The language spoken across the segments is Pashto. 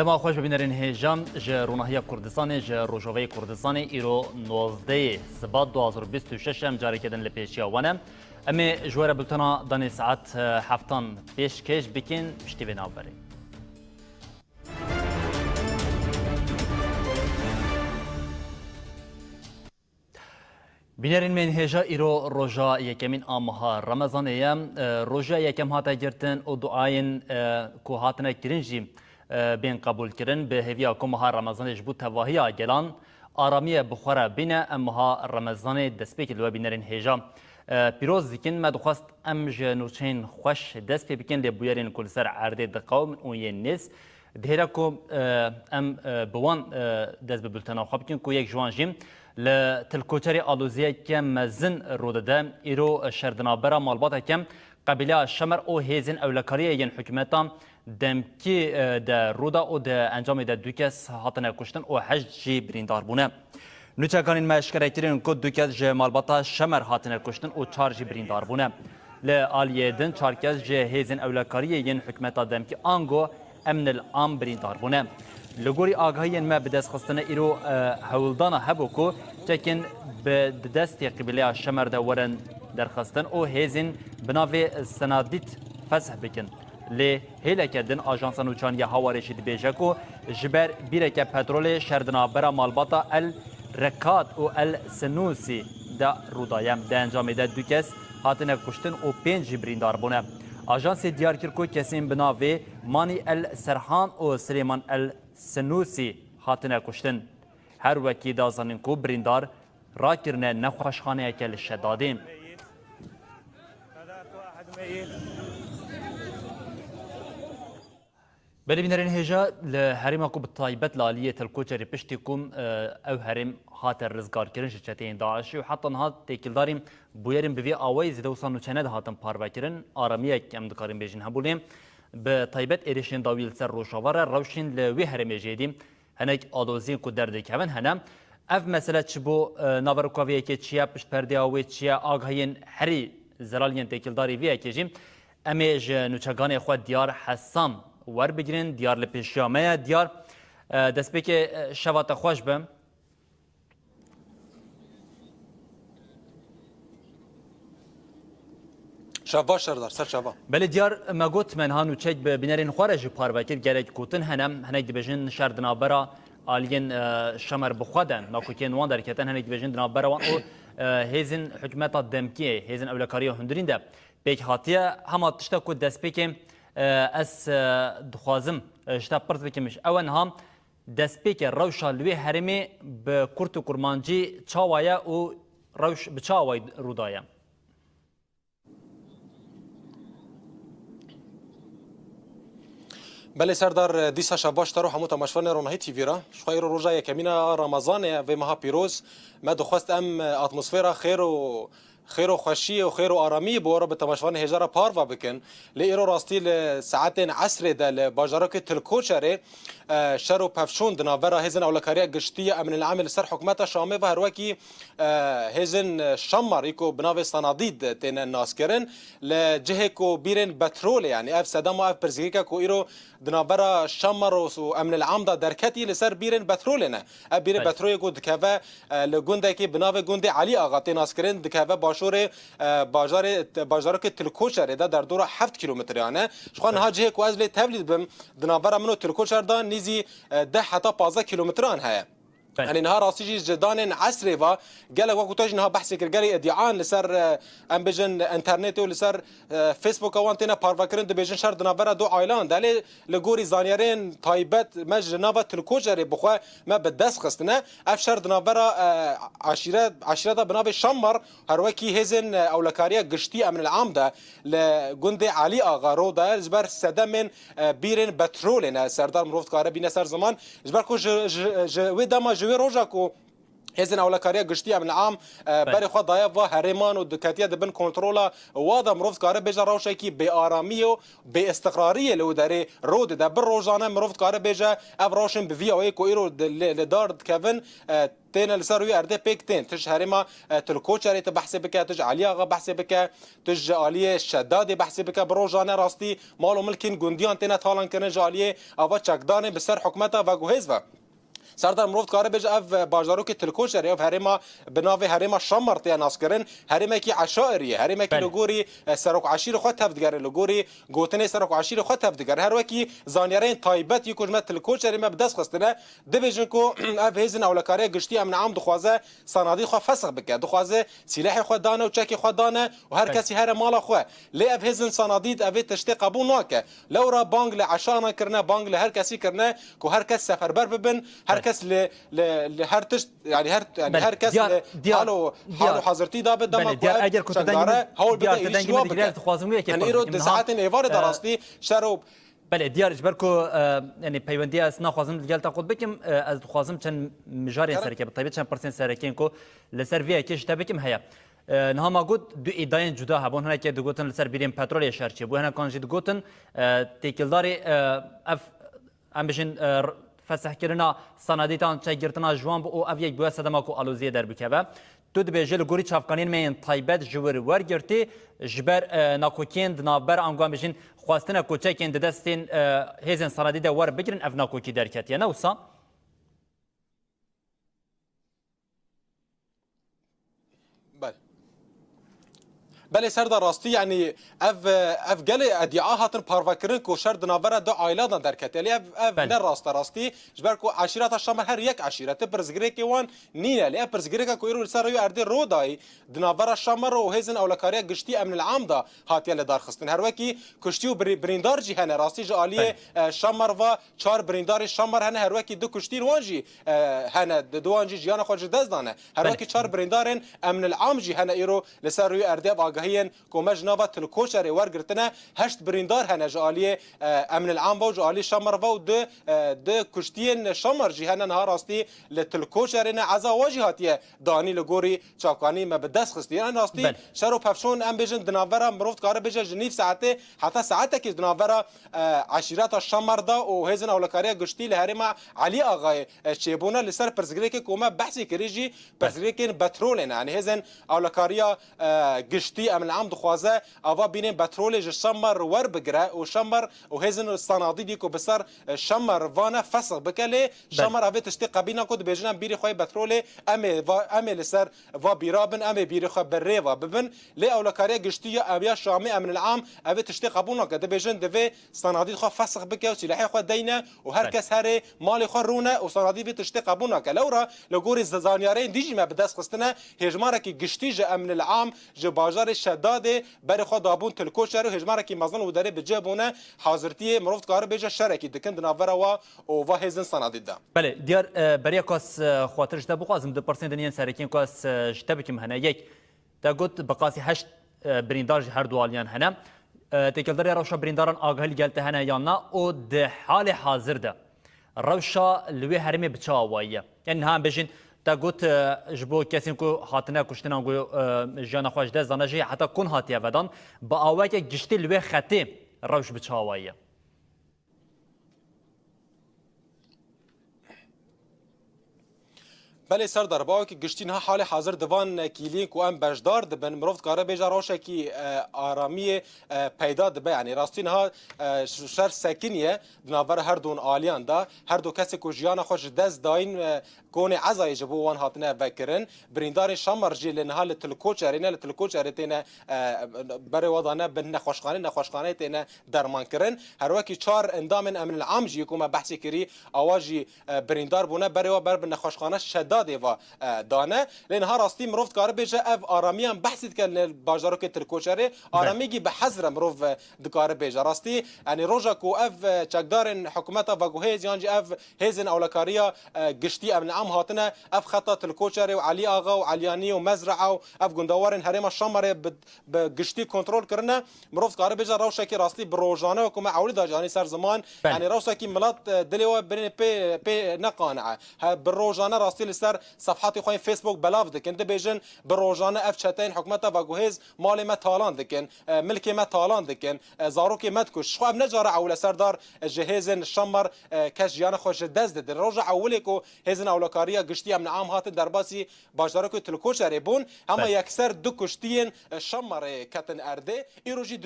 دما خوش ببینرین هیجان جه روناهی کردستان جه روجاوی کردستان ایرو 19 سبات 2026 جاری کردن لپیشیا وانه امی جوار بلتنا دانی ساعت هفتان پیش کش بکن پشتی بناو بری بینرین من هجا ایرو روجا یکمین آمها رمضان ایم روجا یکم هاتا گرتن و دعاین کو هاتنه کرنجی بین قبول کردن به هویا کومها رمضان جبو تواهیا گلان آرامی بخورا بینه امها رمضان دسپیک لو بینرین هجا پیروز دیکن ما دخواست ام جنوچین خوش دست پی بکن لبویرین کل سر عرده دقاوم اون یه نیز دهرا کو ام بوان دست ببلتنا خواب بکن کو یک جوان جیم لتلکوچری آلوزیه که مزن رودده ایرو شردنابرا مالبات کم قبیله شمر او هیزن اولکاریه ین حکومتا دمکی ده رودا او ده انجام ده دوکس هاتنه کشتن او حج جی بریندار بونه نوچکانین مشکره کرین که دوکس جه مالباتا شمر هاتنه کشتن او چار جی بریندار بونه لآلیه دن چارکس جه هیزن اولکاریه ین حکومتا دمکی آنگو امن الام بریندار بونه لگوری آگاهی ما به دست خستن ایرو هولدانا هبو کو چکن به دست قبیله شمر ده ورن درخستن او هیزن بناوی سنادیت فسح بکن لی هیله کردن آژانس نوچانی هوارشی دی بیجکو جبر بیرک پترول شردنابرا مالباتا الرکات و السنوسی دا رودایم ده انجام ده دو کس هاتنه کشتن و 5 بریندار بونه آژانس دیار کرکو کسین بناوی مانی السرحان و سلیمان السنوسی هاتنه کشتن هر وکی دازانین کو بریندار را کرنه نخوشخانه کل شدادیم بله بینرین هجا لحریم اکو بطایبت لالیه تلکوچری پشتی کم او حریم هات رزگار کرن شچتین داعشی و حتی نهات تیکل داریم بویرین بوی آوائی زیده و سانو چند هاتن پاروا کرن آرامیه کم دکاریم بیجین هبولیم به طایبت ایریشین داویل سر روشاواره روشین لوی حریم جیدیم هنک آدوزین کو درده کون هنم اف مسئله چی بو ناورکاویه که چیه پشت پرده آوی چیه آگاهین هری زلالین تیکل داری ویه کجیم امی نوچگان خود دیار حسام ور بگیرین دیار لپیشیامه دیار دست بی شوات خوش بم شبا شردار سر شبا بله دیار ما گوت من هانو چک ببینرین خارج پاروکر گرک کوتن هنم هنگ دیبژن شردنابرا آلین شمر بخودن ما کوکین وان درکتن هنگ دیبژن دنابرا وان او هیزن حکومت دمکی هیزن اولکاری هندرین ده بیک هاتیه هم تشتا کو دست بی اس دخوازم شتا پرس بکمش اون هم دست پیک روشا لوی حرمی به کرت و کرمانجی چاوایا و روش به چاوای رودایا بله سردار دیسا شباش ترو همو تماشفان رونهی تیوی را شخوی رو روژا یکمینا رمضان و مها پیروز ما دخواست ام اتمسفیرا خیر و خوشی و خیر و آرامی بورا به تماشوان هجارا پاروا بکن لیرو راستی لساعت عصر ده باجارک تلکوچره شر و پفشون دناورا هزن اولکاریا گشتی امن العامل سر حکومت شامه و هروکی هزن شمر ایکو بناو صنادید تن ناس کرن لجهه کو بیرن بترول یعنی اف صدام اف پرزیکا کو ایرو دناورا شمر و امن العام ده درکتی لسر بیرن بترول نه بیرن بترول کو دکوه لگونده کی بناو گونده علی آقا تن ناس کرن دکوه باشور باجارک تلکوچره ده در دور 7 کیلومتریانه شخوان ها جهه کو از لی تولید بم دناورا منو تلکوچر ده نيزي 10 حتى 15 كيلومتران هي يعني نهار راسيجي جدان عسري و قال وقت توج نها بحث قال ادعاء لسر ام بيجن انترنت ولسر فيسبوك وانتنا بارفاكرن دو بيجن شر دنابرا دو ايلاند دالي لغوري زانيرين تايبت مج نافا تلكوجري بخوا ما بدس خستنا اف شر دنابرا عشيره بناب شمر هروكي هزن اولكاريا قشتي من العام ده لغوندي علي اغا رودا زبر سدمن بيرن بترولنا سردار مروفت كاربينا سر زمان زبر كو ودا ما جوي روجا کو هزن اولکاریا گشتی امن عام بری خود دایه و هرمان و دکاتیا دبن کنترولا وادا مروفت کاره بجا روشه کی به آرامی و به استقراری لو داره رود دبر روزانه مروفت کاره بجا اف روشن به وی او کو ایرو لدارد کوین تين لسروي ارده بيك تين تج هرما تلكوچري تبحث بك تج علي اغا بحث بك تج علي الشداد بحث بك بروجانه راستي مالو ملكين گونديان تينا تالان كن جاليه اوا چقدان بسر حكومتا و گوهزوا سردار مروفت کاره بج اف باجارو که تلکوشری اف هرما بناوی هرما شمر تی ناسکرن هرما کی عشائری هرما کی لگوری سرک عشیر خود تفدگر لگوری گوتنه سرک عشیر خود تفدگر هر وکی زانیارین تایبت یکوج مت تلکوشری ما بدست خستنه دبیجن کو اف هزن اولکاری گشتی امن عام دخوازه صنادیق خو فسخ بک دخوازه سلاح خو دانه و چکی خو دانه و هر کسی هر مال خو لی اف هزن صنادید اف تشتی قبول ناکه لو را بانگ لعشانه کرنه بانگ لهر کسی کرنه کو هر کس سفربر ببن هر کس لهر تشت يعني هر كاس حالو حاضرتي دا بدما اگر كنت دنگ هول بدا يشوا بك خوازم ويك يعني يرد ساعات ايفار دراستي شروب بله دیار جبرکو یعنی پیوندی از نخوازم دیگر تا خود بکم از خوازم چند مجاری سرکه بطیبه چند پرسنت سرکین کو لسر وی کش تبکم هیا نها ما گود دو ایداین جدا هبون هنر که دو گوتن لسر بیریم پترول شرچه بو هنر کانجی دو گوتن تکیلداری اف ام بشین فسح کردن صنادیتان چه گرتنا جوان او اف یک بوسه دما کو آلوزیه در بکوه تو دبیجل گوری چافکانین من تایبت جور ورگرتی جبر ناکوکیند نابر انگام بشین خواستن کوچکین دستین هزن صنادیت ور بگیرن اف ناکوکی درکت یا نوسا بله سردار راستی یعنی اف گله ادعا هاتن پارواکرن کو شرد ناوره دو عائلات درکت یعنی اف نه راست راستی جبر کو عشیرات شمر هر یک عشیرت برزگری کی وان نینه لی برزگری کو ایرو سر یو ارد رودای دناوره شمر و هزن اولکاری گشتی امن العام دا هاتیه لدار خستن هر وکی کشتی و بریندار جی هنه راستی جالی شمر و چهار بریندار شمر هنه هر وکی دو کشتی وانجی هنه دوانجی جیان خود دزدانه هر وکی چهار بریندارن امن العام جی هنه ایرو لسر یو ارد هين كومج نوفا تلكوشري ورغرتنا هشت بريندار هنا جاليه امن العام و جاليه شمر و د كشتين شمر جهنا نهار راستي لتلكوشرينا عزا واجهاتيه داني لغوري چاكاني ما بدس خستي انا راستي شرو بفشون ام بيجن دنافرا مروفت كار بيجا جنيف ساعته حتى ساعته كي دنافرا عشيرات الشمر دا وهزن اولكاريا گشتي لهرما علي اغا چيبونا لسر برزگريك كوما بحثي كريجي برزگريكن بترول يعني هزن اولكاريا گشتي امن العام دخوازه اوا بینن پترول شمر ور بگره و شمر و هزن صنادیدی کو بسر شمر وانه فسخ بکله شمر اوی تشتی قبینا کو بجنن بیری خوای پترول ام لسر و بیرابن ام بیری خو بره و ببن لی اولکاری گشتی اویا شامی امن العام اوی تشتی قبول نکده بجن دوی صنادید خو فسخ بکه و سلاح خو دینه و هر کس هر مال خو رونه و صنادید تشتی قبول نکه لورا لګوري زانیارین دیجی ما بدس خستنه هجماره کی گشتی امن العام ج باجار شداده بر خود دابون تلکوشر و هجماره کی مزن و داره بجبونه حاضرتی مروفت کار بجا شرکی دکند ناورا و هزن صنادید ده بله دیار برای کاس خاطرش ده بخوازم 2% دنیان سرکین کاس شتبکم هنه یک تا گوت بقاسی 8 بریندار هر دوالیان هنه تکلداری روشا برینداران آگاهی گلته هنه یا نه او ده حال حاضر ده روشا لوی هرمی بچاوایه یعنی هم بجین تا گوت جبو کسی کو هاتنه کشتن گو جان خوش ده زنجی حتی کن هاتیه ودان با آوای که گشتی لوی خطی روش بچاوایه بله سردار باو که گشتین ها حال حاضر دوان کیلین کو ام بجدار دبن مروفت کاره بیجا روشه کی آرامی پیدا دبه یعنی راستین ها شر سکنیه دناور هر دون آلیان دا هر دو کسی کو جیان خوش دست داین کون عزای جبو وان هاتنه بکرن بریندار شمر جی لنها لتلکوچرینه لتلکوچرتینه بر وضانه بن نخوشخانه تینه درمان کرن هر وکی چهار اندام امن العام جی کو ما بحثی کری اواجی بریندار بونه بر نخوشخانه شداد و دانه لنها راستی مروفت کار بیجه اف آرامیان بحثید که باجارو که ترکوچره آرامیگی به حضر مروف دکار بیجه راستی یعنی روزا کو اف چقدار حکومت و گوهیز یانجی اف هزن اولکاریا گشتی امن عام هاتنه اف خطا ترکوچره و علی آقا و علیانی و مزرعه و اف گندوارن هرم شمره به گشتی کنترل کرنه مروفت کار بیجه روشا کی راستی بروجانه و کوم عولی داجانی سر زمان یعنی روشا کی ملت دلیو برین پی نقانعه بروجانه راستی لسر صفحات خوین فیسبوک بلاف دکن دبیجن بروجانه اف چتین حکومت و گوهز مال ما تالان دکن ملک ما تالان دکن زاروک مدکش خو نجار اول سردار جهازن شمر کش جان خوش دز ده روز اولی کو هزن اولکاریا گشتی امن عام هات درباسی باجدار کو تلکو شریبون اما یکسر دو کشتین شمر کتن ارده ایروجی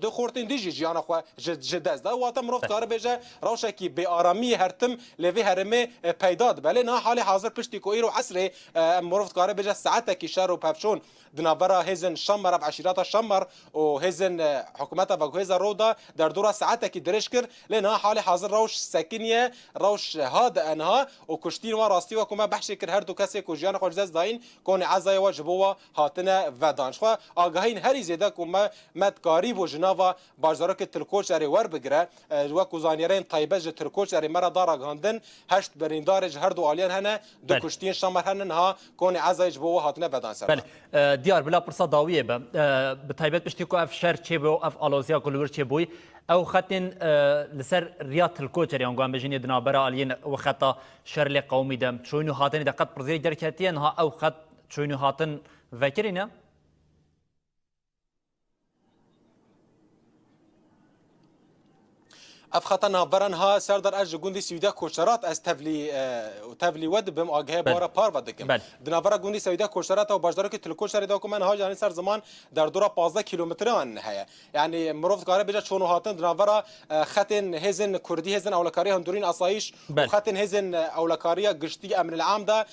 دو خورتین دیجی جان خو جدز ده واتم رفت کار بجه روشکی به آرامی هرتم لوی هرمه پیداد بله نه حال حاضر پشتی کو ایرو عصر مرفت کار بجه ساعت کی شهر و پفشون دنابرا هزن شمر بعشيرات شمر وهزن حكومتها بجهزها رودا در دورة ساعتها كي درشكر لأنها حالي حاضر روش ساكنية روش هذا أنها وكشتين وراستي وكما بحشي كر هردو كسي كوجيان خوش زاز داين كوني عزاي وجبوا هاتنا ودانش خو آگاهين هري زيدا كما مد قريب وجناوا باجدارك تلكوش اري ور بگره وكو زانيرين طيبه ج تلكوش اري مرا دارا گاندن هشت بريندار هردو آليان هنا دو كشتين شمر هنها كوني عزاي جبوا هاتنا ودان سر دیار بلا پرسا داویه به تایبت پشتی کو اف شهر چه بو اف آلوزیا کلور چه بوی او خطن لسر ریات الکوچری انگام بجنی دنابرا آلین و خطا شهر قومی دم چونو هاتن دقت پرزی درکتین ها او خط چونو هاتن وکرینه افخطنا برنها سردر اج گوندی سویدا کوچرات از تبلی ود بم آگه بارا پار ودکم دنابرا گوندی سویدا کوچرات و باجدار که تلکوش شری داکومن ها جانی سر زمان در دورا 15 کیلومتر آن هيا يعني مروفت کاره بجا چونو هاتن دنابرا خطن هزن کردی هزن اولکاری هندورین اسایش و خطن هزن اولکاری گشتی امن العام ده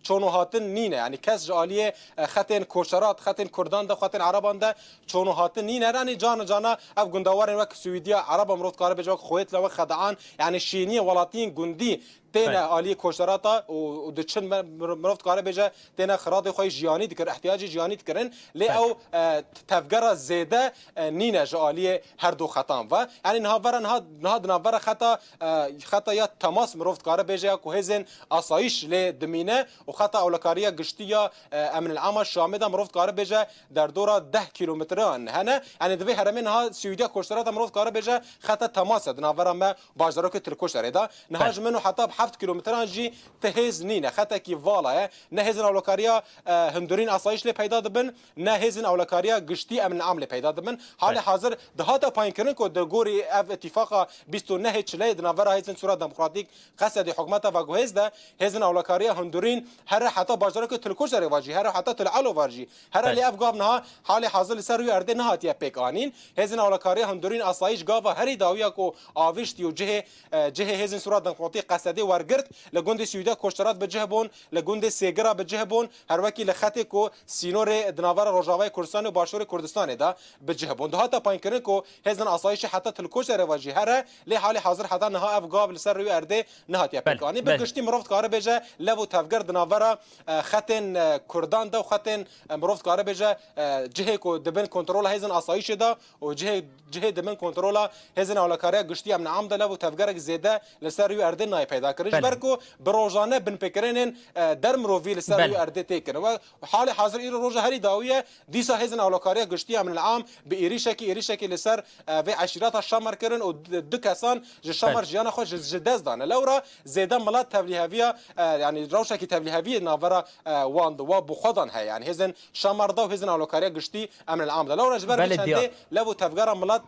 چونو هاتن نینه يعني کس جالیه خطن کوچرات خطن کردان ده خطن عربان ده چونو هاتن نینه رانی جانا اف گندوارن وک سویدیا عرب مروفت کاره بجا خویت لو خدعان يعني شینی ولاتین گندی تینا عالی کوشراتا و دچن مرفت کاره بجا تینا خراد خوی جیانی دکر احتیاجی جیانی دکرن لی او تفجر زیده نینه جالی هر دو خطام و یعنی نهاور خطا یا تماس مرفت کاره بجا کو هزن اسایش لی دمینه و خطا اولکاریا گشتیا امن العام شامده مرفت کاره بجا در دورا 10 کیلومتران هنه یعنی دوی هرمن ها سویدیا کوشراتا مرفت کاره بجا خطا تماس دناور ما باجدارک ترکوش ردا نهاج منو حتی 7 کیلومتران جی تهز نینه خطا کی والا نه هزن اولکاریا هندورین اسایش لی پیدا دبن نه هزن اولکاریا گشتی امن عام لی پیدا دبن حال حاضر دهاتا پاین کرن کو در گوری اف اتفاق 29 چلی دناور هزن صورت دموکراتیک قصد حکومت و گوهز ده هزن اولکاریا هندورین هر حتی باجدار که تلکوش ری واجی هر حتی تلعلو واجی هر لی اف گاو نه حال حاضر سروی ارده نه هاتیا پیک آنین هزن اولکاریا هندورین اسایش گاو هری داویا کو آویشتی و جه هزن صورت دموکراتیک قصدی ورگرت لگوند سویدا کوشترات بجه بون لگوند سیگرا بجه بون هر وکی لخط کو سینور دناور روجاوای کردستان و باشور کردستان دا بجه بون ده تا پاین کرن کو هزن اسایش حتی تلکوش رواجی هر لی حال حاضر حتی نه افغاب لسر روی ارده نهات یا پکانی بگشتی مرفت کار بجه لو تفگر دناور خطن کردان دا و خطن مرفت کار بجه جه کو دبن کنترل هزن اسایش دا و جه دبن کنترل هزن اولکاریا گشتی امن عام دا لو تفگر زیاده لسر روی ارده نه پیدا کرد برکو بروجانه بن فکرین در مروفیل سر ارده تکن و حال حاضر این روز هری داویه دیسا هزن اولکاریا گشتی امن العام به ایریشکی لسر و عشیرات شمر کردن و دو کسان ج شمر جیان خو جدز دانه لورا زیدا ملات تبلیغاویه یعنی روشکی تبلیغاویه ناورا واند و بخودان هي يعني هزن شمر دا و هزن اولکاریا گشتی امن العام دا لورا جبر بشنده لو تفجر ملات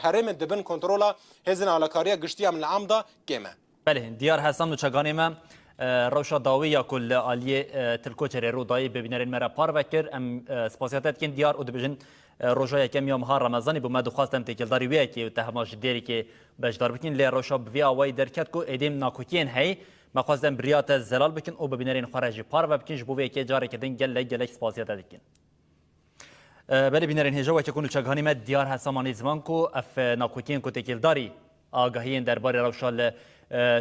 هرم دبن کنترل هزن اولکاریا گشتی امن العام دا کمه بله دیار هستم نوچگانی ما روشا داوی یا کل آلیه تلکوچر رودایی ببینرین مرا پار وکر ام سپاسیاتت کن دیار او دبیجن روشا یکم یا مها رمضانی بو ما دخواستم تکلداری ویا که تهماش دیری که بجدار بکن لی روشا بوی آوائی درکت کو ایدیم ناکوکین هی ما خواستم بریات زلال بکن او ببینرین خارجی پار و بکن جبوی که جاری کدن گلک سپاسیاتت کن بله بینرین هجا که کنو چگانی ما دیار هستمانی زمان کو اف ناکوکین کو تکلداری آگاهی درباره روشال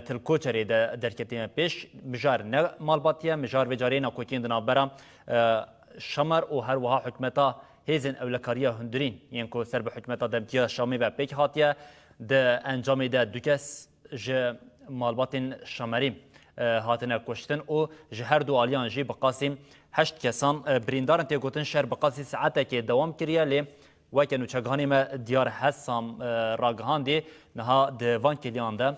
تلکوچری در کتیم پیش مجار نه مالباتیه مجار وجاری ناکوکین دنابرا شمر و هر وها حکمتا هیزن اولکاریا هندرین یعنی کو سر به حکمتا دمتیا شامی و پیک هاتیه ده انجام ده دوکس ج مالباتین شمریم هاتنه کشتن و ج هر دو آلیان جی بقاسم 8 کسان بریندارن تیگوتن شهر بقاسی ساعته که دوام کریه لی وکه نوچگانی ما دیار حسام راگهاندی نها دوان کلیان ده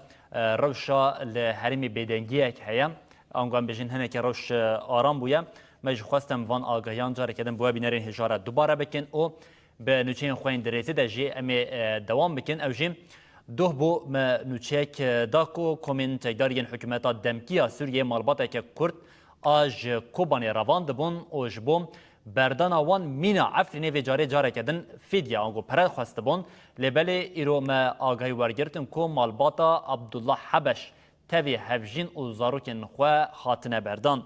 روشا لحرمی بیدنگی هیا آنگام بجین هنه که روش آرام بوده مج خواستم وان آگاهیان جاره کردن بوده بینرین هجاره دوباره بکن او به نوچین خوین درسته ده جی امی دوام بکن او جی دوه بو ما نوچک داکو کومنتدارین حکومت دمکیا سوریه مالباته که کرد آج کوبانی روان دبون اوج بوم بردان وان مینا عفرینه و جاره کردن فیدیا آنگو پرد خواسته بون لبله ایرو ما آگاهی ورگرتن کو مالباتا عبدالله حبش تاوی هفجین و زاروکن خواه خاتنه بردان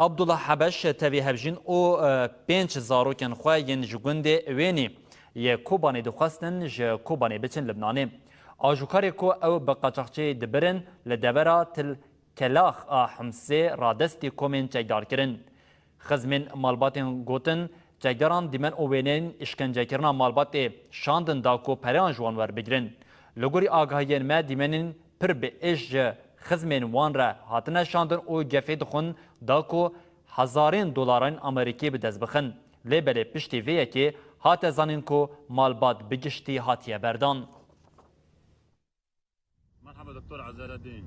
عبدالله حبش تاوی هفجین و 5 زاروکن خواه ین جگند وینی یه کوبانی دخواستن جه کوبانی بچن لبنانه آجوکاری کو او بقاچاقچه دبرن لدورا تل کلاخ حمسه رادستی کومن چگدار کرن خزمن مالباتن گوتن چگداران دیمن اوینین اشکنجه کرنا مالبات شاندن داکو پریان جوان ور بگرن لگوری آگاهین ما دیمنین پر به اش خزمن وان را هاتنه شاندن او گفه دخون داکو هزارین دلارین امریکی به دست بخن لیبل پشتی ویه که هات زنین کو مالبات بگشتی هاتیه بردان مرحبا دكتور عزيز الدين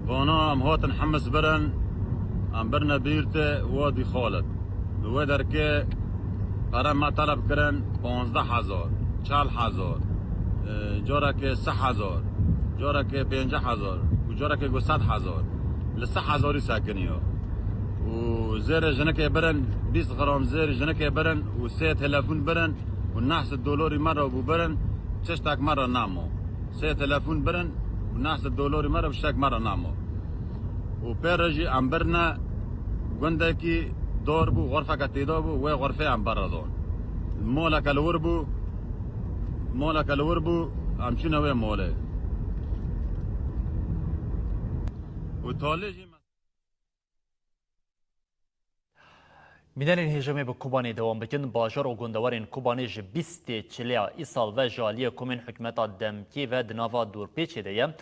وانا ام هاتن حمس برن ام برنا بيرته وادي خالد ودر که قرار ما طلب کرن 15000 40000 جارا که 3000 جارا که 50000 و جارا که 100000 ل 3000 ساکنيو و زیر جنکه برن 20 غرام زیر جنکه برن و 3 تلفون برن و نحس الدولاري مره و برن تشتاك مره نامو 3 تلفون برن و نحس الدولاري مره بشتاك مره نامو و پیرجی ام برنا گندکی دور بو غرفه کتیدا بو و غرفه ام بردان مولک الور بو ام شنو و موله و تالجی میدانین هجومی به کوبانی دوام بکن باجار و گندوارین کوبانی ج 20 چلیا ایسال و جالی کومن حکمت دمکی و دناوا دورپیچ دیه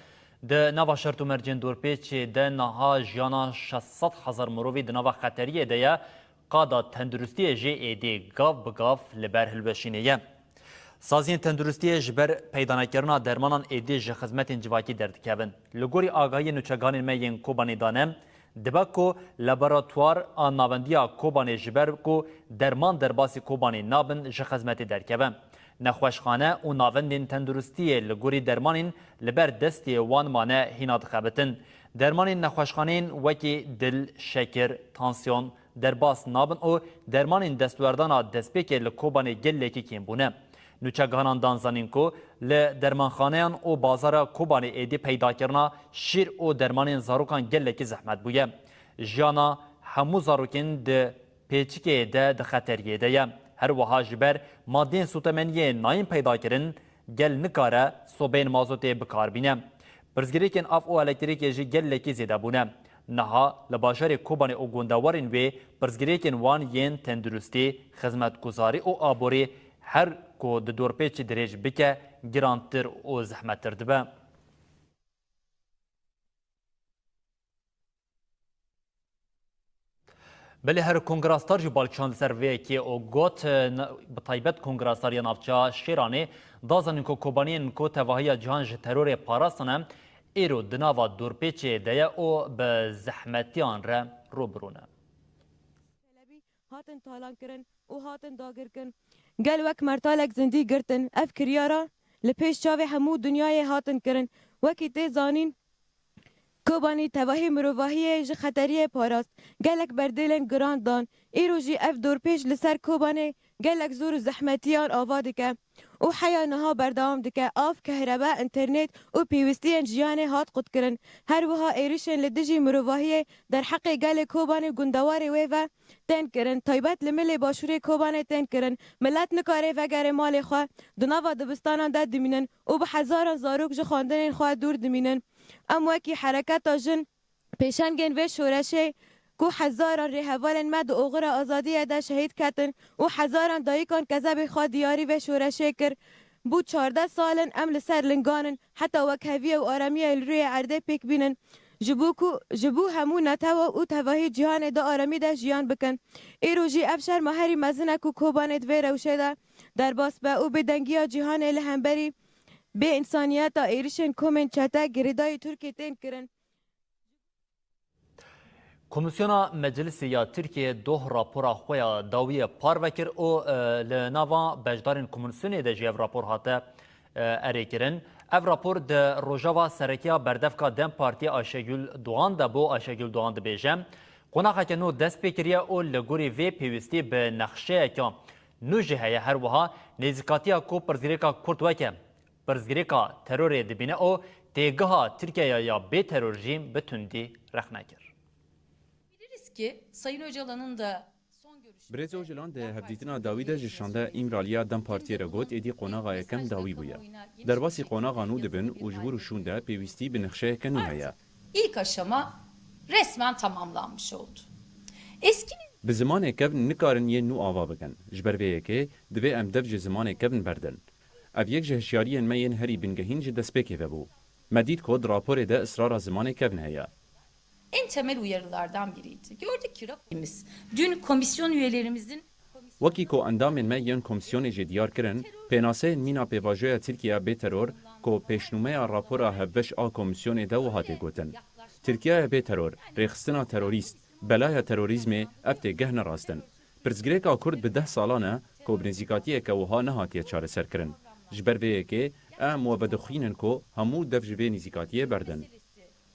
ده نوا شرط و مرجن دورپیچ ده نها جانا 600,000 مروی دناوا خطریه دیه قادا تندرستی جی ایدی گاف بگاف لبر هلوشینیه سازین تندرستی جبر پیدا نکردن درمانان ایدی ج خدمت جواکی دردکبن لگوری آگاهی نوچگان مین کوبانی دانم دبکو لابراتوار آناوندیا کوبانی جبر کو درمان درباسی کوبانی نابن ج خدمت درکبن نخوشخانه و ناوندین تندرستی لگوری درمانین لبر دستی وان مانه هینات خبتن درمانین نخوشخانین وکی دل شکر تانسیون درباس نابن و درمانین دستوردان دستپیک لکوبانی گلکی کیم بونه نوچگانان دانزانین کو لدرمانخانهان و بازار کوبانی ایدی پیدا کرنا شیر و درمانین زاروکان گلکی زحمت بویه جانا همو زاروکین ده پیچکه ده خطریه ده هر وها جبر مادین سوتمنیه ناین پیدا کرن گل نکاره صوبین مازوتی بکار بینه برزگریکن اف او الکتریکی جی گل لکی زیده بونه نها لباشر کوبانی او گوندوارین وی برزگریکن وان ین تندرستی خدمت گزاری او آبوری هر کو د دورپیچ دریج بکه گرانتر او زحمتر دبه بله هر کنگراستار جو بالکشان سروی که او گوت بطایبت کنگراستار یا نافچا شیرانه دازن کو کوبانین کو تواهی جهان ج ترور پاراستانه ایرو دناوا دورپیچ دیا او به زحمتیان را روبرونه هاتن تالان کرن او هاتن داگر کن گل وک مرتالک زندی گرتن اف کریارا لپیش چاوی همو دنیای هاتن کرن وکی تی زانین کوبانی تواهی مروواهی ج خطریه پاراست گلک بردلن گراند دان ایرو جی اف دورپیش لسر کوبانی گلک زور زحمتیان آواده که او حیا نها بردام دکه آف کهربا انترنت او پیوستی جیان هات قد کرن هر وها ایریشن لدجی مروواهی در حق گل کوبانی گندوار و تن کرن تایبت لمل باشوری کوبانی تن کرن ملت نکاره وگر مال خواه دناوا دبستانان داد دمینن او به هزاران زاروک جو خواندن خواه دور دمینن ام وکی حرکت جن پیشنگن و شورشه کو هزاران رهوالن مد اوغر آزادی ده شهید کتن و هزاران دایکان کذب خوا دیاری و شورشه کر بو 14 سالن ام لسر لنگانن حتی وکهویه و آرامیه روی عرده پیک بینن جبو همو نتوا او تواهی جهان ده آرامی ده جیان بکن ایرو جی افشار مهری مزنه کو کوبانت و روشه ده در باس به او بدنگی جهان لهمبری به انسانیت ایریشن کومن چتا گریدای ترکی تین کرن Komisyona Meclisi ya Türkiye doh rapora xoya dawiye par vekir o li nava beşdarên komisyonê de jî ev rapor hate erêkirin. Ev rapor de rojava serekiya berdevka Dem Partiya Ayşegül Doğan da bu Ayşegül Doğan dibêje. Qonaxeke nû dest pê kiriye û li gorî vê pêwîstî bi nexşeyeka nû jî heye her wiha nêzîkatiya ku pirzgirêka Kurd weke pirzgirêka terorê dibîne o têgiha Tirkiyeya ya bê teror jî bi tundî rex nekir. Ki Sayın Öcalan'ın da son görüşü Brez Öcalan de hevdîtina dawî de ji şanda îmraliya Dem Partiyê re got êdî qonaxa yekem dawî bûye. Derbasî qonaxa nû dibin û ji bo rûşûn de pêwîstî bi nexşeyeke nû heye. İlk aşama resmen tamamlanmış oldu. Eskinin Bi zimanê kevn nikarin yên nû ava bikin. Ji ber vê yekê divê em dev ji zimanê kevn berdin. Ev yek ji hişyariyên me yên herî bingehîn ji destpêkê vebû. Me dît ku di raporê de ısrara zimanê kevn heye. en temel uyarılardan biriydi. Gördük ki raporumuz dün komisyon üyelerimizin Wekî ku endamên me yên komisyonê jê diyar kirin, pênaseyên mîna pêvajoya Tirkiye bê teror ku pêşnûmeya rapora hevbeş a komisyonê de wiha tê gotin. Tirkiyeya bê teror, rêxistina terorîst, belaya terorîzmê ev tê geh nerastin. Pirzgirêka Kurd bi 10 salan e ku bi nêzîkatiyeke wiha nehatiye çareserkirin. Ji ber vê yekê em we vedixwînin ku hemû dev ji vê nêzîkatiyê berdin.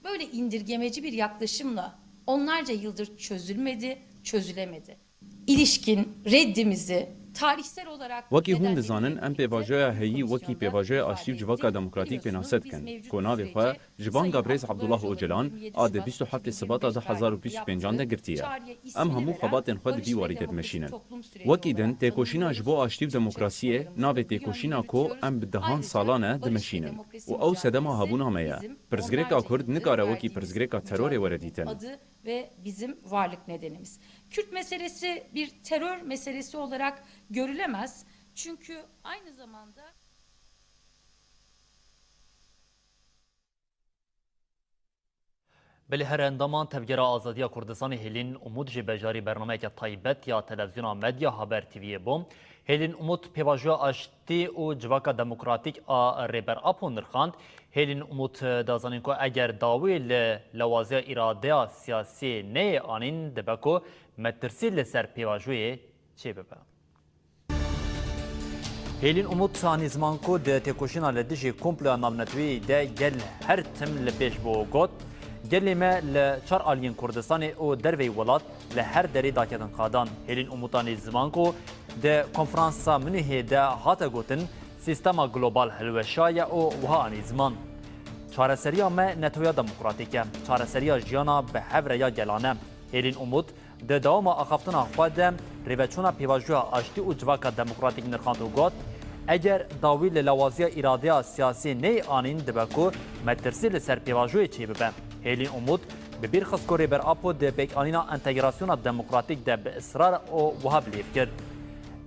böyle indirgemeci bir yaklaşımla onlarca yıldır çözülmedi, çözülemedi. İlişkin reddimizi tarihsel olarak Wekî hûn dizanin em pêvajoya heyî wekî pêvajoya aştîv civaka demokratîk pênaset dikin ku navê xwe ji van Gabrez Abdullah Öcalan a di 27 Sibata 2025 de girtiye. Em hemû xebatên xwe di vî warî de dimeşînin. Wekî din têkoşîna ji bo aştîv demokrasiyê navê têkoşîna ku em bi dihan salan e dimeşînin û ew sedema hebûna me ye. Pirzgirêka Kurd nikare wekî pirzgirêka terorê were dîtin. adı ve bizim varlık nedenimiz. Kürt meselesi bir terör meselesi olarak görülemez. Çünkü aynı zamanda بلی هر اندامان تفجیر آزادی کردستان هلین امود جی بجاری برنامه که تایبت یا تلویزیون مدیا خبر تیوی بوم هلین امود پیواجو اشتی و جواک دموکراتیک آ ریبر اپون نرخاند هلین امود دازانین که اگر داوی لوازی اراده سیاسی نه آنین دبکو مترسی لسر پیواجوی چه ببه هلین امود سانیزمان کو ده تکوشینا لدیجی کمپل نامنتوی ده گل هر تم لپیش بو گوت گلیمه لچار آلین کردستان او دروی ولات لهر دری داکتن قادان هلین اموتانی زمان کو ده کنفرانسا منیه ده هاتا گوتن سیستما گلوبال هلوشای او وها آنی زمان چارەسەریya me netoya demokratîk e çarəseriya jiyana bi hevreya gelane hêlin umut di dawama axaftina xwe de rêveçûna pêvajoya aştî û civaka demokratîk nirxand û got eger dawî li lawaziya îradeya siyasî neyê anîn dibe ku metirsî li ser pêvajoyê çê bibe hêlin umut bi bîr xist rêber apo di pêkanîna entegrasyona demokratîk de bi israr û wiha bilêv kir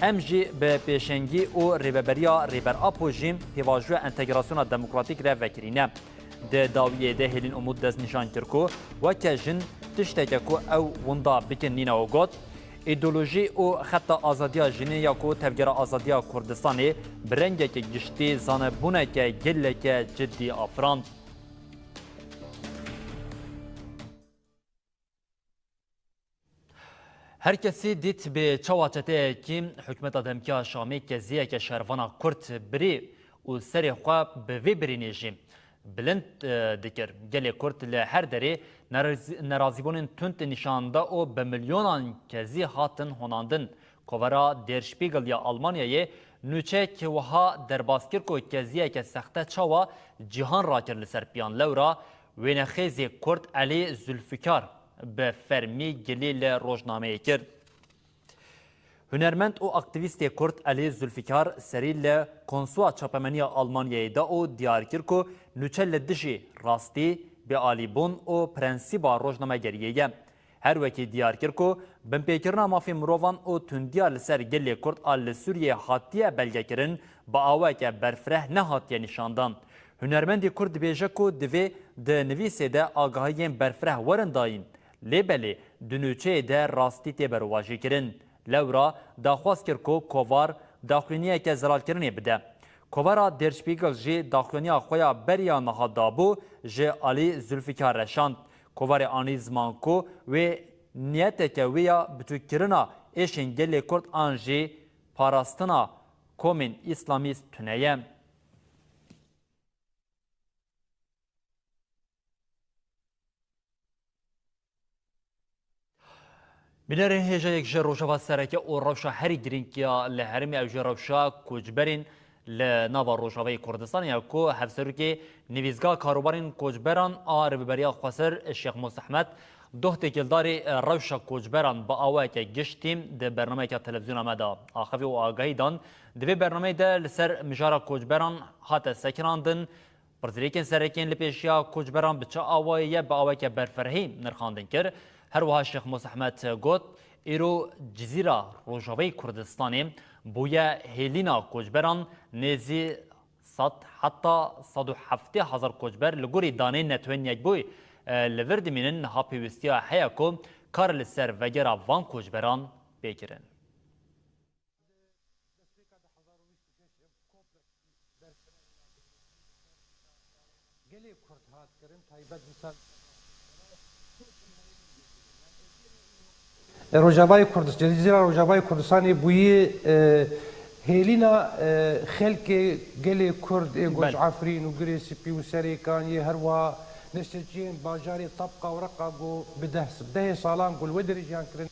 em jî bi pêşengî û rêveberiya rêber apo jî pêvajoya entegrasyona demokratîk re vekirîne di dawiyê de hêlin umut dest nîşan kir ku weke jin tişteke ku ew winda bikin nîna û got îdeolojî û xeta azadiya jinê ya ku tevgera azadiya Kurdistanê bi rengeke giştî zanebûneke geleke ciddî afirand. Herkesî dît bi çawa çeteyekî hikûmeta Demkiya Şamê keziyeke şervana Kurd birî û serê xwe bi vê birînê jî bilind dikir. Gelê Kurd li her derê nerazîbûnên tund nîşanda û bi milyonan kezî hatin honandin. Kovera Der Spiegel ya Almanyayê nûçek wiha derbas kir ku keziyeke sexte çawa cîhan rakir li ser piyan lewra wênexêzê Kurd Elê Zülfikar به فرمی گلیل روزنامه کرد. هنرمند و اکتیویست کرد علی زلفیکار سریل کنسوا چاپمنی آلمانیای دا او دیار کرد که نوچل دشی راستی به آلیبون و پرنسیبا روزنامه گریه. هر وکی دیار کرد که بمپیکرنا مافی مروان و تندیا لسر گلی کرد آل سوریه حاتیه بلگه کرن با آوه که برفره نهاتیه نشاندان. هنرمندی کرد بیجه که دوی ده نویسه ده آگاهی برفره ورنداین. لیبلی دنوچه ده راستی تبر واجی کرن. لورا داخواست کرد که کووار داخلینیه که زلال کرنی بده. کووارا در شپیگل جی داخلینیه خویا بریا نهادابو جی علی زلفیکار رشاند. kovarê anî ziman ku wê niyeteke wê ya bitûkirina êşên gelê Kurd an jî parastina komên İslamîst tune ye. Binêrên hêjeyek ji rojava sereke û rewşa herî girîngiya li herêmê ew ji rewşa koçberên li nava Rojavayê Kurdistanê ya ku hevserokê nivîzga karobarên koçberan a Rêveberiya Xweser Şeyx Musa Ehmed doh têkildarê rewşa koçberan bi awayeke giştîm di bernameyeka televizyona me da axivî û agahî dan di vê bernameyê de li ser mijara koçberan hate sekirandin pirzirêkên serekên li pêşiya koçberan bi çi awayê ye bi awayeke berferhî nirxandin kir. Her wiha Şeyx Musa Ehmed got îro Cizîra Rojavayê Kurdistanê bûye hêlîna koçberan nêzî 100 heta 170,000 koçber li gorî danê netwên yekbûyî li vir dimînin niha pêwîstiya heye ku kar li ser vegera van koçberan pêkirin. Rojavayê Kurdistan, Cezîra Rojavayê Kurdistanê bûyî hêlîna xelkê gelê Kurd ê Goç Afrîn û girê spî û serêkan yê her wiha neşteciyên bajarê Tabqa û Reqa got bi dehê salan got li wê derê jiyan kirin.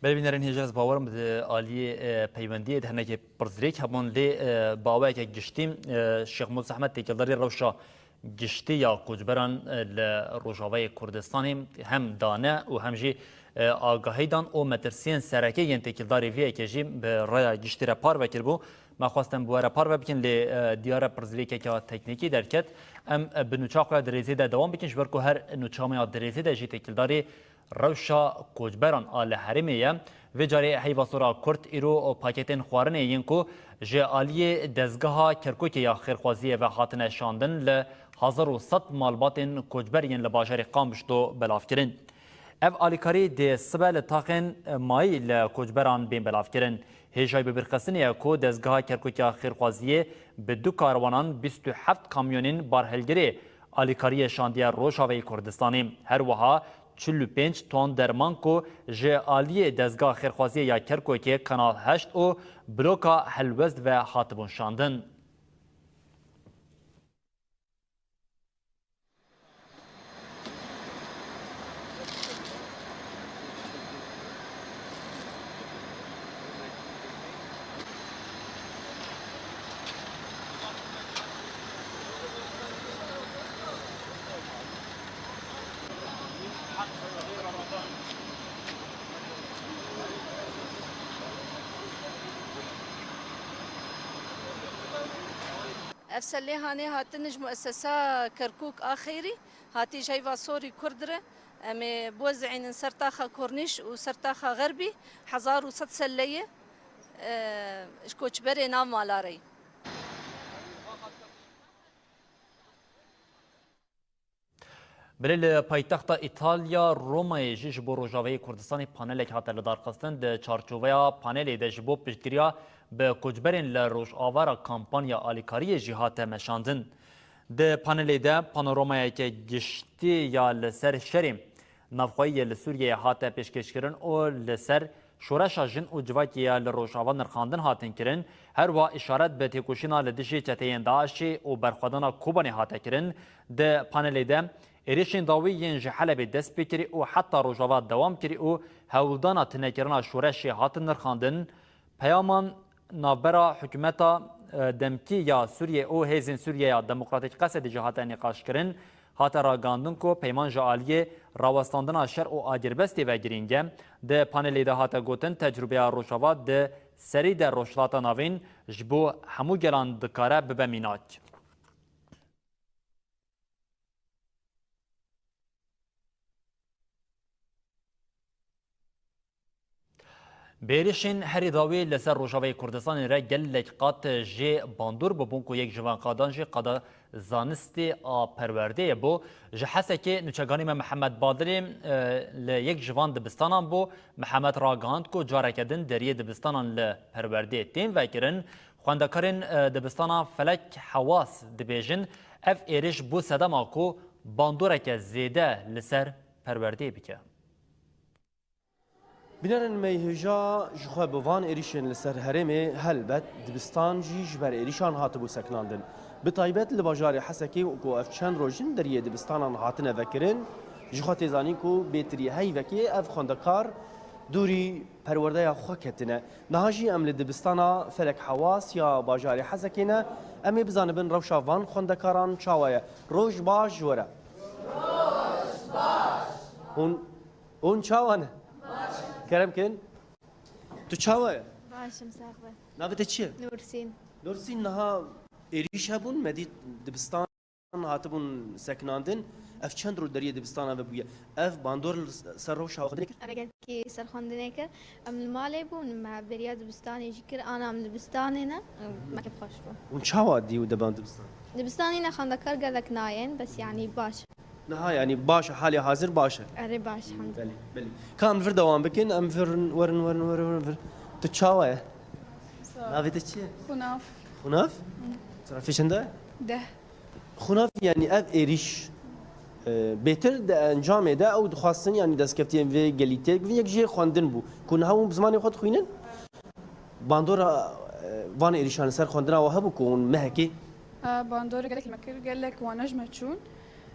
Belbînerên hêja ez bawerim di aliyê peywendiyê de hinekê pirzirêk hebûn lê bawayeke giştîm Şeyx Musa Ehmed têkildarê rewşa giştî ya koçberan li Rojavayê Kurdistanê hem dane û hem jî agahî dan û metirsiyên serekê yên têkildarê vê yekê jî bi raya giştî re par vekiribû. Me xwestin bi we re par vebikin lê diyara pirzirêkeka teknîkî derket em bi nûça xwe di rêzê de dewam bikin ji ber ku her nûçameya di rêzê de jî têkildarê rewşa koçberan a li herêmê ye. Vê carê heyvasora Kurd îro paketên xwarinê yên ku ji aliyê dezgeha Kerkûkê ya xêrxwaziyê ve hatine şandin li 1100 malbatên koçber yên li bajarê Qamişlo belavkirin. Ev alîkarî dê sibe li taxên mayî li koçberan bên belavkirin. Hêjayê bibirxistinê ye ku dezgeha Kerkûk ya xêrxwaziyê bi du karwanan 27 kamyonên barhelgirê alîkariyê şandiye Rojavayê Kurdistanê. Her wiha 45 ton derman ku ji aliyê dezgeha xêrxwaziyê ya Kerkûkê Kanal 8 û bloka Helwest ve hatibûn şandin. افسلی هانی هاتنج مؤسسه کرکوک آخری هاتی جایوا سوری کردره ام بوزعین سرتاخا کورنیش و سرتاخا غربی 1100 سلیه کوچبر نام مالاری Belê paytexta İtalya Romayê jî ji bo Rojavayê Kurdistanê panelek hate li darxistin di çarçoveya panelê de ji bo piştgiriya bi koçberên li rojavara kampanya alîkariyê jî hate meşandin. Di panelê de panoramayeke giştî ya li ser şerê navxwayî li Sûriyeyê hate pêşkêşkirin û li ser şoreşa jin û civakê ya li rojava nirxandin hatin kirin. Her wa îşaret bi têkoşîna li dijî çeteyên Daişê û berxwedana Kobanê hate kirin. Di panelê de êrişên dawî yên ji Helebê dest pê kirî û heta rojava dewam kirî û hewldana tinekirina şoreşê hatin nirxandin. Peyaman navbera hikûmeta demkî ya Sûriye û hêzên Sûriye ya Demokratîk Qesedê jî hate nîqaşkirin. Hate ragandin ku peyman ji aliyê rawestandina şer û agîrbestê ve girîng e. Di panelê de hate gotin tecrübeya rojava di serî de rojhilata navên ji bo hemû gelan dikare bibe mînak. Bêrişên herî dawî li ser Rojavayê Kurdistanê re gelek qat jê bandor bibûn ku yek jivan qadan jî qada زانستی آ پرورده بو جحسه که نوچگانی محمد بادریم لیک جوان دبستانان بو محمد راگاند کو جارکدن دریه دبستانان لپرورده تیم وکرن خواندکارن دبستانا فلک حواس دبیجن اف ایرش بو سدما کو باندورک زیده لسر پرورده بکه بنرن ميهجا جخوا بوان إريشن لسر هرمي هلبت دبستان جي جبر إريشان هاتبو سكناندن بطيبت لباجاري حسكي وكو اف چند روجن دريه دبستان هاتنا فكرن جخوا تيزاني كو بيتري هاي وكي اف خندكار دوري پرورده یا خو کتنه نهاجی ام لدبستانا فلک حواس یا باجاری حسکینه امی بزانبن روشا وان خندکاران چاویه روش باش جوره روش باش اون چاوانه کرم کن تو چاویه باشم ساقبه نابته چیه نورسین نورسین نها ایریش هبون مدی دبستان هاتبون سکناندن اف چند رو دریه دبستان و بویه اف باندور سر روش ها خدنه اگر کی سر خوندنه کر ام المالی بون مع بریا دبستانی جکر انا ام دبستانی نه ما كيف خوش بون اون چاوا دیو دبان دبستان دبستانی نه خندکار قالك ناين بس يعني باش نها يعني باشه حالي حاضر باشه اري باش الحمد لله بلي كان فر دوام بكن ام فر ورن تو چاوا نافيت چي خناف خناف تعرفيش انده ده خناف يعني اف ايريش بهتر ده انجام ده او دخواستن يعني دسكفتين في جليتك في يجي خواندن بو كون هم بزمان خود خوينن باندورا وان ايريشان سر خواندنا وهبو كون مهكي باندورا قالك المكر قال لك وانا جمتشون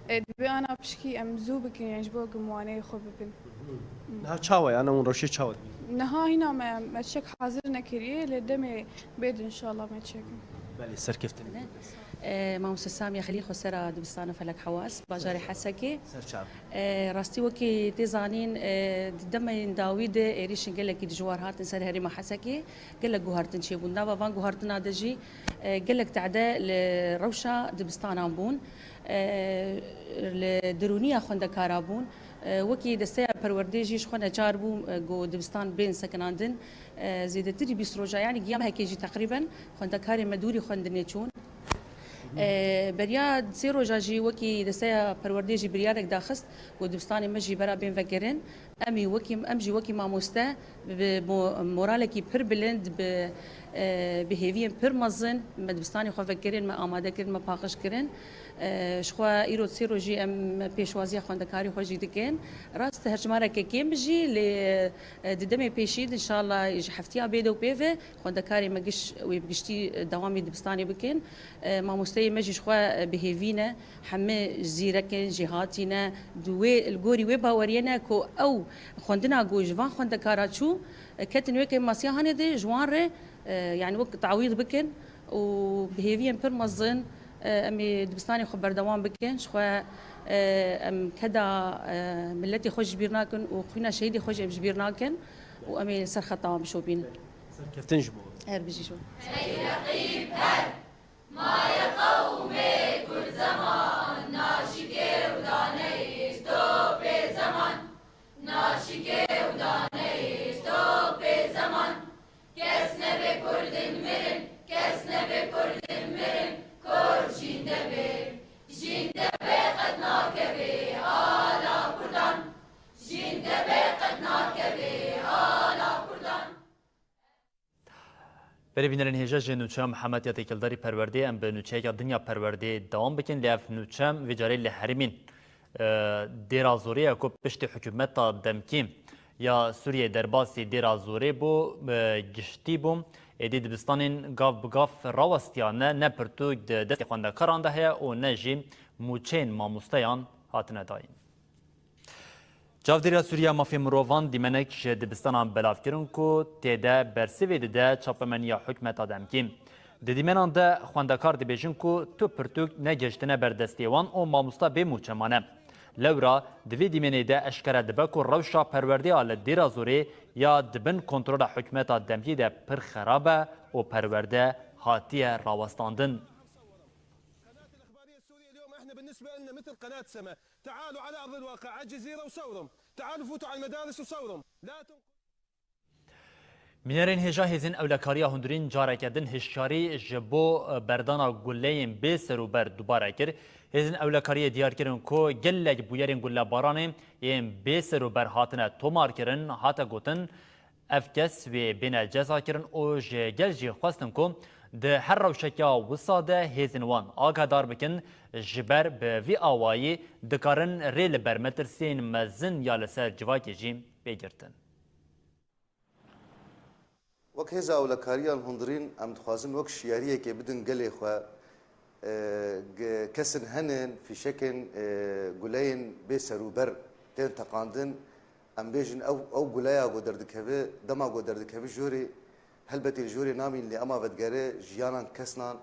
دبي انا بشكي امزو بكن يعجبوك مواني خو ببن ها تشاوي انا ونرشي تشاوي نها هنا ما تشك حاضر نكريه لدمي بيد ان شاء الله ما تشك بلي سر كفتن ماموس سامي خليل خسرة دبستان فلك حواس باجاري حسكي سر شاب راستي وكي تزانين دم داوود إيريش قال لك جوار هاتن سر هري ما حسكي قال لك جوهرتن شيء بونا وفان جوهرتن هذا جي قال لك تعدى لروشة دبستان عمبون لدرونية خوندا كارابون وكي دستيا پرورديجي شخونا جاربو جو دبستان بين سكناندن زيدتري بيستروجا يعني قيام هيكيجي تقريبا خوندا كاري مدوري خوندنيچون برياد زيرو جاجي وكي دسيا پرورديجي بريادك داخست ودبستاني مجي برا بين فكرين امي وكي امجي وكي ماموستا مورالكي بير بلند بهيفين بير مزن مدبستاني خو فكرين ما اماده كرين ما باقش كرين شخوا ايرو سيرو جي ام بيشوازي خوندكاري خوجي دكين راست هرجماره كيم بجي ل ددمي بيشيد ان شاء الله يجي حفتيا بيدو بيفه خوندكاري ماقش ويبقشتي دوامي دبستاني بكين ماموستي مجي شخوا بهيفينا حمي زيركن جهاتينا دوي الغوري وي باورينا كو او خوندنا جوجفان خوندكاراتشو كتن ويك ماسيا هاني جوان ري يعني وقت تعويض بكن وبهيفيا بير مزن امي دبستاني خبر دوام بكن شخوا ام كدا ملتي خوش بيرناكن وخوينا شهيدي خوش بيرناكن وامي سر خطا بشوبين سر كيف تنجبو هر بيجي شو رقيب هر ما يا قومي كل زمان ناشكي ودانيش تو بزمان ناشكي ودانيش تو بزمان كسنا بكرد مرن كسنا بكرد مرن كل جندبي قد ناكبي آلا كردان جندبي قد ناكبي آلا كردان بری بینرین هجاج نوچه محمد یا تکلداری پرورده ام به نوچه یا دنیا پرورده دوام بکن لیف نوچه ویجاری لحرمین دیرازوری اکو پشت حکومت دمکیم یا سوریه درباسی دیرازوری بو گشتی بوم ایدی دبستانین گاف بگاف راوستیانه نه پرتوک دست خوانده کرانده هیا و نه جیم موچین ماموستیان هاتنه داین. جاودیریا سوریه مافی مروان دیمنک دبستان بلاف کرن کو تیده برسوی ده چاپمنیا حکمت آدم کیم. دیمنان ده خواندکار دیبیجن کو تو پرتوک نگشتنه بردستیوان و ماموستا به موچمانه. لورا دوی دیمنی ده اشکره دبه کو روشا پرورده آل دیرا زوری یا دبن کنترول حکمت آدمی ده پر خرابه و پرورده هاتیه راوستاندن. بالنسبة لنا مثل قناة سما، تعالوا على أرض الواقع على الجزيرة وصورهم، تعالوا فوتوا على المدارس وصورهم، لا Minerên hêja hêzên ewlekariya hundirîn careke din hişyarî ji bo berdana guleyên bê serûber dubare kir. Hêzên ewlekariyê diyar kirin ku gelek bûyerên gullebaranê yên bê serûber hatine tomarkirin hate gotin ev kes wê bêne ceza kirin û ji gel jî xwestin ku di her rewşekeya wisa de hêzên wan agadar bikin ji ber bi vî awayî dikarin rê li ber metirsiyên mezin ya li ser civakê jî bêgirtin. وەک هێزا ئەولەکاریان هەندڕین ئەم دخوازم وەک شیاریەکێ بدن گەلێ خوا کەسن هەنن فیشەکن گولەیەن بێ سەروبەر تێن تەقاندن ئەم بێژن ئەو گولەیە گۆ دەردکەوێ دەما گۆ دەردکەوێ ژۆرێ هەلبەتێ ژۆرێ نامین لێ ئەما بەدگەرێ ژیانان کەسنان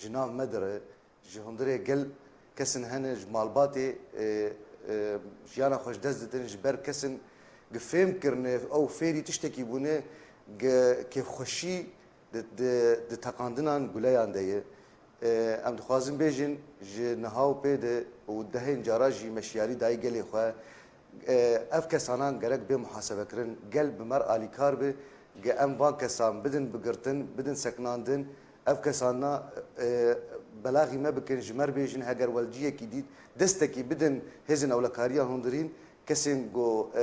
ji nav medire ji hundirê gel kesin hene ji malbatê jiyana xweş dest didin ji ber kesin gifêm kirine ew fêrî tiştekî bûne kêfxweşî di teqandinan guleyan de ye em dixwazin bêjin ji nihaw pê de û dehên cara jî meşiyarî dayê gelê xwe ev kesanan gerek bê muhasebekirin gel bi mer alîkar bi ge em van kesan bidin bigirtin bidin seknandin ev kesana belaxî me bikin ji mer bêjin heger welciyekî dît destekî bidin hêzên ewlekariya hundirîn kesên got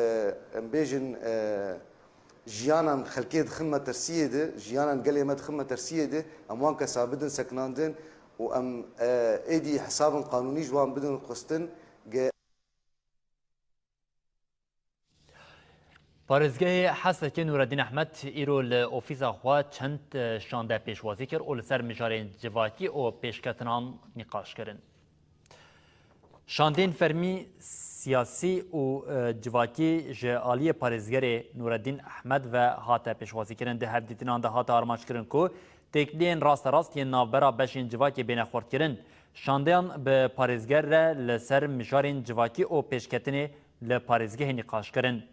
em bêjin jiyanan xelkê dixin me tersiyê de jiyanan gelê me dixin me tersiyê de em wan kesa bidin seknandin û em êdî hesabên qanûnî ji wan bidin xistin ge Parêzgehê Hesekê Nûreddîn Ehmed îro li ofîsa xwe çend şande pêşwazî kir û li ser mijarên civakî û pêşketinan nîqaş kirin. Şandên fermî siyasî û civakî ji aliyê parêzgerê Nûreddîn Ehmed ve hate pêşwazîkirin di hevdîtinan de hate armançkirin ku têkiliyên rasterast yên navbera beşên civakê bêne xwartkirin. Şandeyan bi parêzger re li ser mijarên civakî û pêşketinê li parêzgehê nîqaş kirin.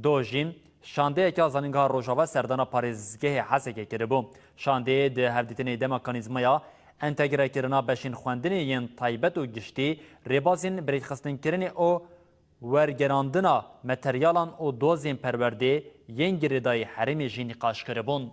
Dojîn şandeyeka zanîngeha Rojava serdana parêzgehê Hesekê kiribû. Şandeyê di hevdîtinê de mekanîzmaya entegrekirina beşên xwendinê yên taybet û giştî, rêbazên birêxistinkirinê û wergerandina materyalan û dozên perwerdê yên girêdayî herêmê jî nîqaş kiribûn.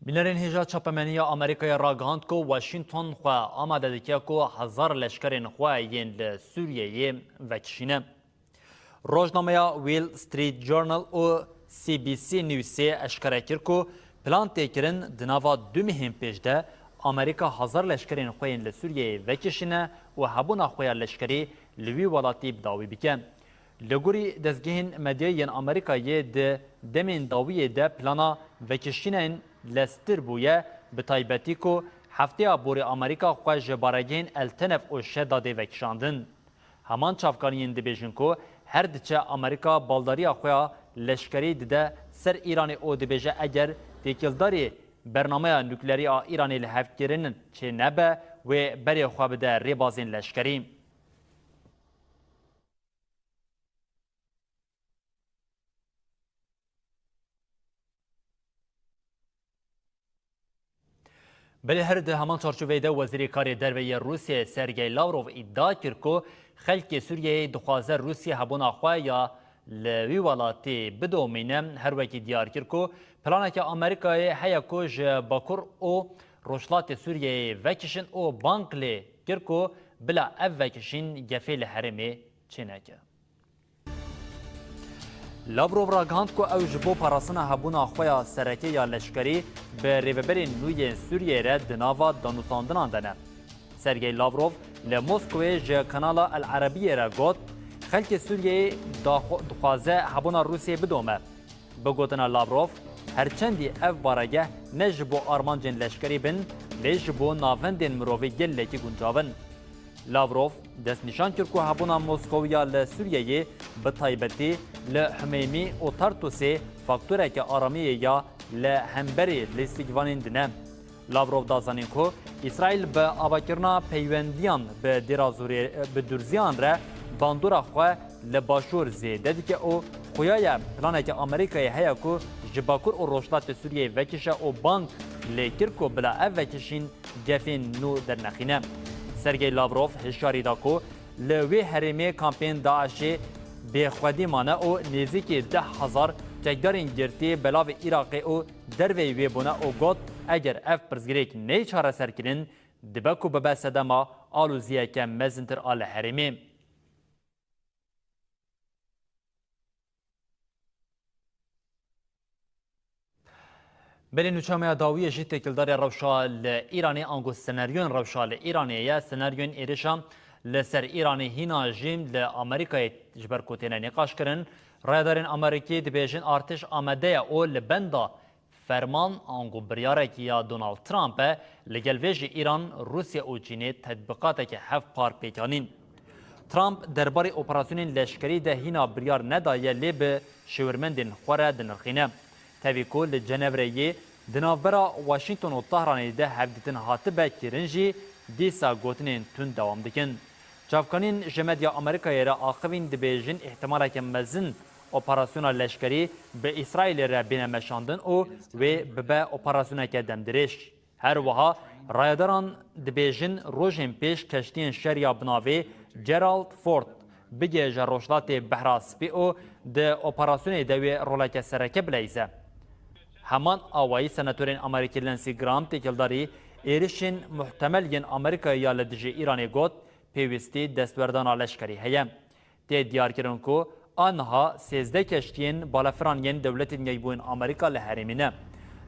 Binêrên hêja çapemeniya Amerîkaya ragihand ku Washington xwe amade dike ku hezar leşkerên xwe yên li Sûriyeyê vekişîne. Rojnameya Wall Street Journal û CBC Newsê eşkere kir ku plan têkirin di nava du mihên pêş de Amerîka hezar leşkerên xwe yên li Sûriyeyê vekişîne û hebûna xwe ya leşkerî li wî welatî dawî bike. Li gorî dezgehên medyayê yên Amerîkayê di demên dawiyê de plana vekişînên lestir bûye bi taybetî ku hefteya borê Amerîka xwe ji baregehên Eltenef û Şedadê vekişandin. Heman çavkaniyên dibêjin ku her diçe Amerîka baldariya xwe ya leşkerî dide ser Îranê û dibêje eger têkildarê bernameya nüklerî a Îranê li hevkirinin çê nebe wê berê xwe bide rêbazên leşkerî. Belê her di heman çarçoveyê de Wezîrê Karê Derve Rûsyayê Sergey Lavrov îdia kir ku xelkê Sûriyeyê dixwaze Rûsya hebûna xwe ya li wî welatê bidomîne her wekî diyar kir ku planeke Amerîkayê heye ku ji Bakur û Rojhilatê Sûriyeyê vekişin û bank lê kir ku bila ev vekişîn gefê li herêmê çêneke. Lavrov ragihand ku ew ji bo parastina hebûna xwe ya serekê ya leşkerî bi rêveberên nû yên Sûriyê re di nava danûstandinan de ne. Sergey Lavrov li Moskowê ji kanala El Erebiyê re got xelkê Sûriyeyê dixwaze hebûna Rûsyayê bidome. Bi gotina Lavrov herçendî ev baregeh ne ji bo armancên leşkerî bin lê ji bo navendên mirovî gelekî guncavin. Lavrov destnîşan kir ku hebûna Moskowya li Sûriyeyê bi taybetî li Hmeymî û Tartusê faktoreke aramiyê ya li hemberê lêstîkvanên dine. Lavrov dazanîn ku İsraîl bi avakirina peywendiyan bi durziyan re bandora xwe li başûr zêde dike û xuyaya planeke Amerîkayê heye ku ji Bakur û Rojhilatê Sûriyeyê vekişe û bank lê kir ku bila ev vekişîn gefên nû dernexîne. Sergey Lavrov hişyarî da ku لوی هرمی کامپین داعشی بخودی مانه او نزدیکی 10,000 جگدارین گرتی بلاو عراقی او دروی وی بونه او گوت اگر اف پرزگریک نی چاره سرکرین دبکو ببسه دما آلوزیه که مزنتر آل هرمی. بلی نوچامه داویه جی تکلدار روشا ایرانی آنگو سناریون روشا ایرانیه سناریون ایرشا لسر ایرانی هینا جیم لامریکای جبر کوتینه نقاش کرن رایدارین امریکی دبیجن ارتش آمده او لبندا فرمان آنگو بریاره یا دونالد ترامپ لگل ویج ایران روسیه و چین تطبیقات که هف پار پیکانین. ترامپ درباره اپراسیون لشکری ده هینا بریار ندایه لی به شورمندین خوره دنرخینه. تاویکو لجنوریه دنافبرا واشنطن و طهران ده هفدیتن هاتبه کرنجی دیسا گوتنین تون دوام دکن. جافکانین جمدیا امریکایی را آخوین دبیجن احتمالا که مزن اپراسیون لشکری به اسرائیل را بینمشاندن و به اپراسیون که دمدرش. هر وها رایداران دبیجن روژن پیش کشتین شریا بناوی جرالد فورد بگه جروشلات بحراسپی او ده اپراسیون دوی رولک سرکه بلیزه. همان آوایی سناتورین امریکی لنسی گرام تکلداری ایرشین محتمل ین امریکا یا لدجی ایرانی گوت پیوستی دستوردان لشکری هیم. تی دیار کرن که آنها 13 کشتین بالافران ین دولت نیبوین امریکا لحریمینه.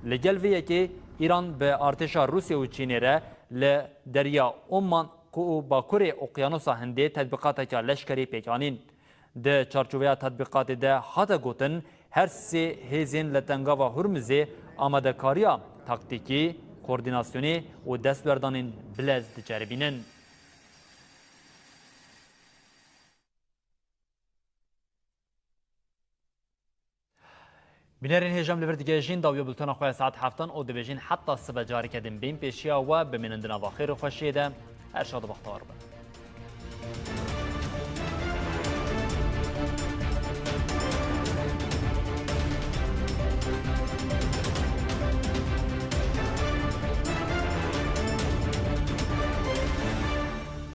لگل ویه که ایران به ارتشا روسیه و چینی را لدریا اومان که باکور اقیانوس هنده تطبیقات که لشکری پیکانین. ده چارچوبه تطبیقات ده حتی گوتن هر سه هیزین لتنگا و هرمزی آماده کاریا تاکتیکی، کوردیناسیونی و دستوردانین بلز دجاربینن. بنارین هجام لبردگیجین داویو بلتون خواه ساعت هفتان او دبیجین حتی صبح جاری کردن بین پیشیا و بمینندنا و خیر و خوشیده هر شاد و بختار بند.